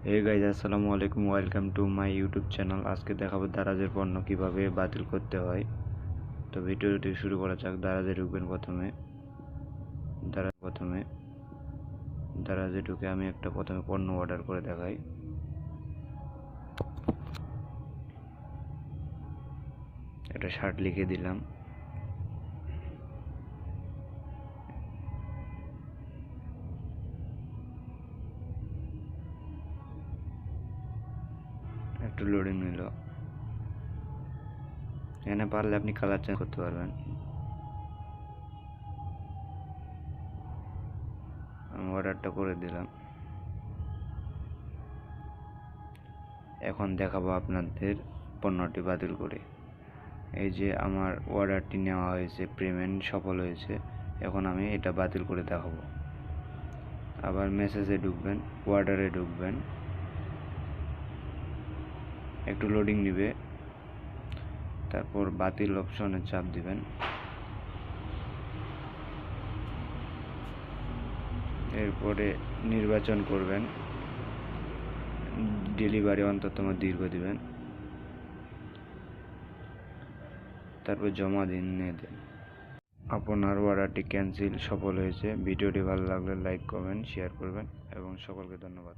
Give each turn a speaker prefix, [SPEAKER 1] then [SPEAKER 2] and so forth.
[SPEAKER 1] Hey guys, আসসালামু আলাইকুম, welcome to my YouTube channel. আজকে দেখাবো দারাজের পণ্য কিভাবে বাতিল করতে হয়। তো ভিডিওটি শুরু করা যাক। দারাজে ঢুকবেন। প্রথমে দারাজে ঢুকে আমি প্রথমে পণ্য অর্ডার করে দেখাই। একটা শার্ট লিখে দিলাম। একটু লোডিং নিল। এখানে পারলে আপনি কালার চেঞ্জ করতে পারবেন। আমি অর্ডারটা করে দিলাম। এখন দেখাবো আপনাদের পণ্যটি বাতিল করে। এই যে আমার অর্ডারটি নেওয়া হয়েছে, পেমেন্ট সফল হয়েছে। এখন আমি এটা বাতিল করে দেখাবো। আবার মেসেজে ঢুকবেন, অর্ডারে ঢুকবেন, একটু লোডিং নিবে, তারপর বাতিল অপশনে চাপ দিবেন। এরপরে নির্বাচন করবেন, ডেলিভারি অন্ততম দীর্ঘ দিবেন, তারপর জমা দিন দেন। আপনার অর্ডারটি ক্যান্সেল সফল হয়েছে। ভিডিওটি ভালো লাগলে লাইক, কমেন্ট, শেয়ার করবেন এবং সকলকে ধন্যবাদ।